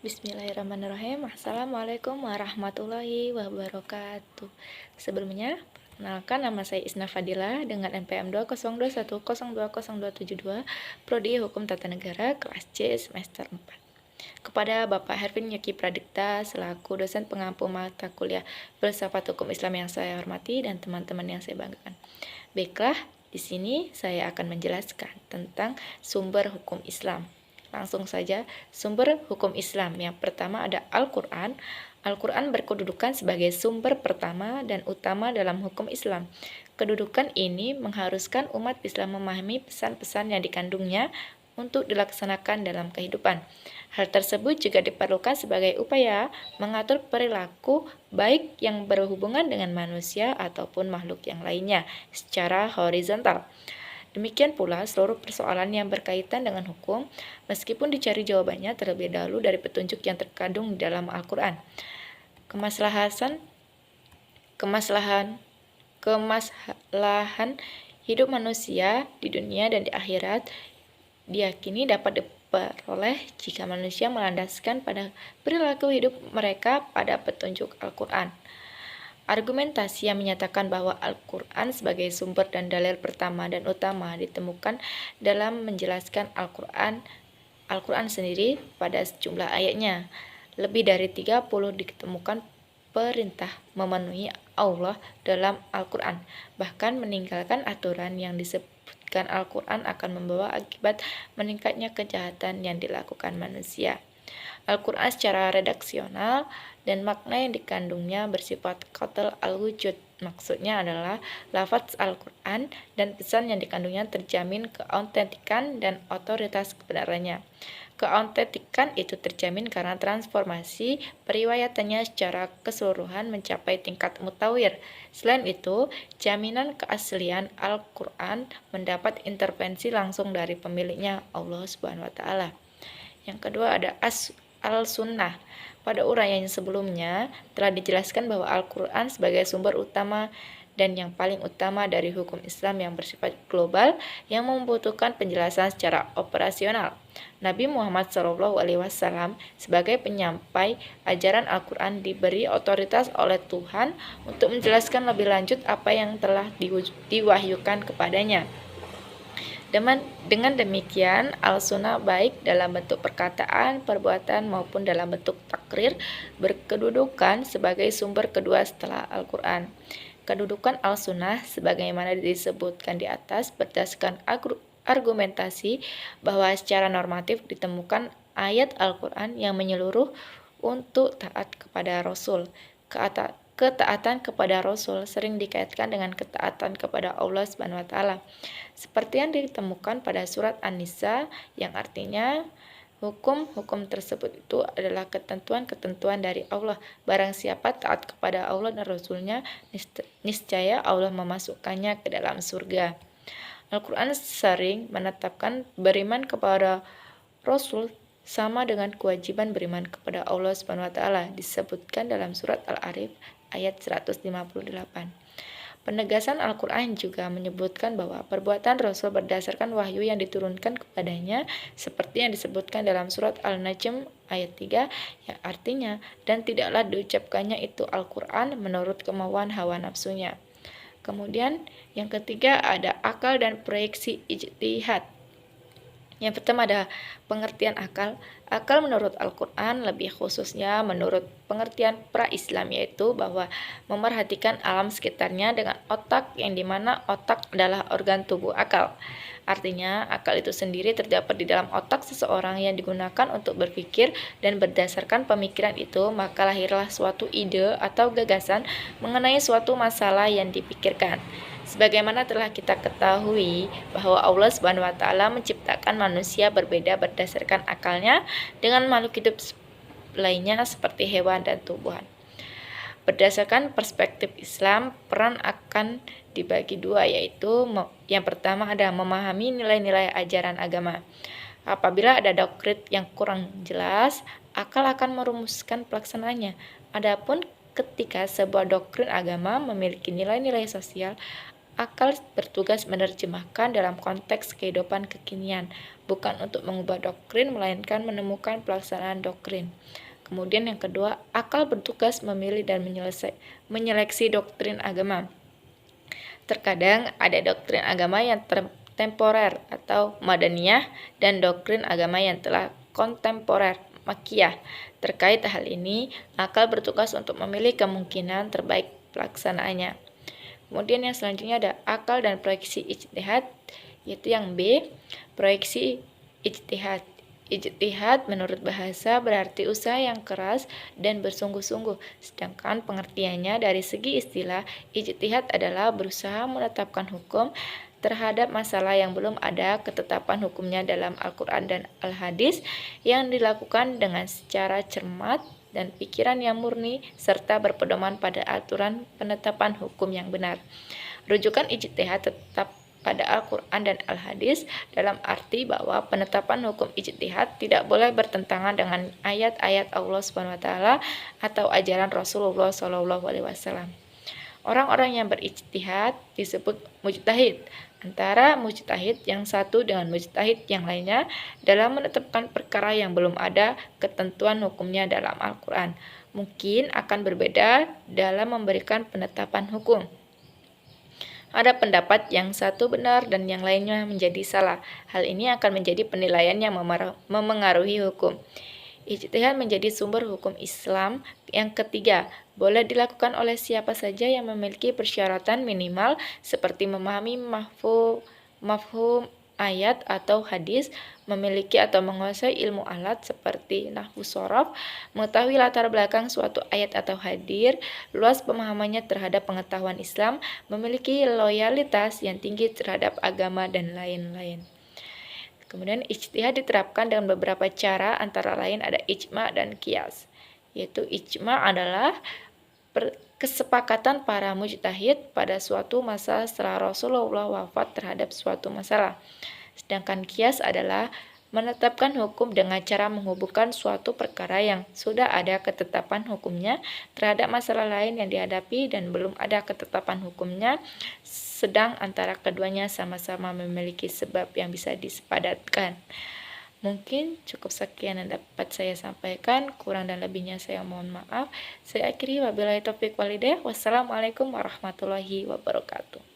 Bismillahirrahmanirrahim. Assalamualaikum warahmatullahi wabarakatuh. Sebelumnya, perkenalkan nama saya Isna Fadila dengan NPM 20210202072, Prodi Hukum Tata Negara kelas C semester 4. Kepada Bapak Hervin Yuki Pradikta selaku dosen pengampu mata kuliah Filsafat Hukum Islam yang saya hormati dan teman-teman yang saya banggakan. Baiklah, di sini saya akan menjelaskan tentang sumber hukum Islam. Langsung saja, sumber hukum Islam yang pertama ada Al-Quran. Al-Quran berkedudukan sebagai sumber pertama dan utama dalam hukum Islam. Kedudukan ini mengharuskan umat Islam memahami pesan-pesan yang dikandungnya untuk dilaksanakan dalam kehidupan. Hal tersebut juga diperlukan sebagai upaya mengatur perilaku baik yang berhubungan dengan manusia ataupun makhluk yang lainnya secara horizontal. Demikian pula seluruh persoalan yang berkaitan dengan hukum, meskipun dicari jawabannya terlebih dahulu dari petunjuk yang terkandung di dalam Al-Quran. Kemaslahan hidup manusia di dunia dan di akhirat diyakini dapat diperoleh jika manusia melandaskan pada perilaku hidup mereka pada petunjuk Al-Quran. Argumentasi yang menyatakan bahwa Al-Quran sebagai sumber dan dalil pertama dan utama ditemukan dalam menjelaskan Al-Quran sendiri pada sejumlah ayatnya. Lebih dari 30 ditemukan perintah memenuhi Allah dalam Al-Quran. Bahkan meninggalkan aturan yang disebutkan Al-Quran akan membawa akibat meningkatnya kejahatan yang dilakukan manusia. Al-Quran secara redaksional dan makna yang dikandungnya bersifat qatal al-wujud. Maksudnya adalah lafaz Al-Quran dan pesan yang dikandungnya terjamin keautentikan dan otoritas kebenarannya. Keautentikan itu terjamin karena transformasi periwayatannya secara keseluruhan mencapai tingkat mutawir. Selain itu, jaminan keaslian Al-Quran mendapat intervensi langsung dari pemiliknya, Allah Subhanahu wa Ta'ala. Yang kedua ada Al-Sunnah. Pada uraian sebelumnya telah dijelaskan bahwa Al-Quran sebagai sumber utama dan yang paling utama dari hukum Islam yang bersifat global yang membutuhkan penjelasan secara operasional. Nabi Muhammad SAW sebagai penyampai ajaran Al-Quran diberi otoritas oleh Tuhan untuk menjelaskan lebih lanjut apa yang telah diwahyukan kepadanya. Dengan demikian, Al-Sunnah baik dalam bentuk perkataan, perbuatan maupun dalam bentuk takrir berkedudukan sebagai sumber kedua setelah Al-Quran. Kedudukan Al-Sunnah sebagaimana disebutkan di atas berdasarkan argumentasi bahwa secara normatif ditemukan ayat Al-Quran yang menyeluruh untuk taat kepada Rasul. Ketaatan kepada Rasul sering dikaitkan dengan ketaatan kepada Allah Subhanahu wa Ta'ala. Seperti yang ditemukan pada surat An-Nisa yang artinya hukum-hukum tersebut itu adalah ketentuan-ketentuan dari Allah. Barang siapa taat kepada Allah dan Rasulnya, niscaya Allah memasukkannya ke dalam surga. Al-Quran sering menetapkan beriman kepada Rasul sama dengan kewajiban beriman kepada Allah Subhanahu wa Ta'ala, disebutkan dalam surat Al-Arif ayat 158. Penegasan Al-Quran juga menyebutkan bahwa perbuatan Rasul berdasarkan wahyu yang diturunkan kepadanya seperti yang disebutkan dalam surat Al-Najm ayat 3 yang artinya dan tidaklah diucapkannya itu Al-Quran menurut kemauan hawa nafsunya. Kemudian yang ketiga ada akal dan proyeksi ijtihad. Yang pertama ada pengertian akal. Akal menurut Al-Quran lebih khususnya menurut pengertian pra-Islam yaitu bahwa memerhatikan alam sekitarnya dengan otak yang dimana otak adalah organ tubuh akal. Artinya akal itu sendiri terdapat di dalam otak seseorang yang digunakan untuk berpikir dan berdasarkan pemikiran itu maka lahirlah suatu ide atau gagasan mengenai suatu masalah yang dipikirkan. Sebagaimana telah kita ketahui bahwa Allah Subhanahu wa Ta'ala menciptakan manusia berbeda berdasarkan akalnya dengan makhluk hidup lainnya seperti hewan dan tumbuhan. Berdasarkan perspektif Islam, peran akan dibagi dua yaitu yang pertama ada memahami nilai-nilai ajaran agama. Apabila ada doktrin yang kurang jelas, akal akan merumuskan pelaksanaannya. Adapun ketika sebuah doktrin agama memiliki nilai-nilai sosial, Akal bertugas menerjemahkan dalam konteks kehidupan kekinian, bukan untuk mengubah doktrin, melainkan menemukan pelaksanaan doktrin. Kemudian yang kedua, akal bertugas memilih dan menyeleksi doktrin agama. Terkadang ada doktrin agama yang temporer atau madaniyah dan doktrin agama yang telah kontemporer makiyah. Terkait hal ini, akal bertugas untuk memilih kemungkinan terbaik pelaksanaannya. Kemudian yang selanjutnya ada akal dan proyeksi ijtihad, yaitu yang B, proyeksi ijtihad. Ijtihad menurut bahasa berarti usaha yang keras dan bersungguh-sungguh, sedangkan pengertiannya dari segi istilah, ijtihad adalah berusaha menetapkan hukum terhadap masalah yang belum ada ketetapan hukumnya dalam Al-Quran dan Al-Hadis yang dilakukan dengan secara cermat dan pikiran yang murni serta berpedoman pada aturan penetapan hukum yang benar. Rujukan ijtihad tetap pada Al-Quran dan Al-Hadis dalam arti bahwa penetapan hukum ijtihad tidak boleh bertentangan dengan ayat-ayat Allah SWT atau ajaran Rasulullah SAW. Orang-orang yang berijtihad disebut mujtahid. Antara mujtahid yang satu dengan mujtahid yang lainnya dalam menetapkan perkara yang belum ada ketentuan hukumnya dalam Al-Quran, mungkin akan berbeda dalam memberikan penetapan hukum. Ada pendapat yang satu benar dan yang lainnya menjadi salah. Hal ini akan menjadi penilaian yang memengaruhi hukum. Ijtihad menjadi sumber hukum Islam. Yang ketiga, boleh dilakukan oleh siapa saja yang memiliki persyaratan minimal seperti memahami mafhum ayat atau hadis, memiliki atau menguasai ilmu alat seperti nahwu sorof, mengetahui latar belakang suatu ayat atau hadis, luas pemahamannya terhadap pengetahuan Islam, memiliki loyalitas yang tinggi terhadap agama, dan lain-lain. Kemudian ijtihad diterapkan dengan beberapa cara, antara lain ada ijma dan qiyas. Yaitu ijma adalah kesepakatan para mujtahid pada suatu masa setelah Rasulullah wafat terhadap suatu masalah. Sedangkan qiyas adalah menetapkan hukum dengan cara menghubungkan suatu perkara yang sudah ada ketetapan hukumnya terhadap masalah lain yang dihadapi dan belum ada ketetapan hukumnya, sedang antara keduanya sama-sama memiliki sebab yang bisa disepadatkan. Mungkin cukup sekian yang dapat saya sampaikan, kurang dan lebihnya saya mohon maaf. Saya akhiri, wabillahi taufiq walhidayah. Wassalamualaikum warahmatullahi wabarakatuh.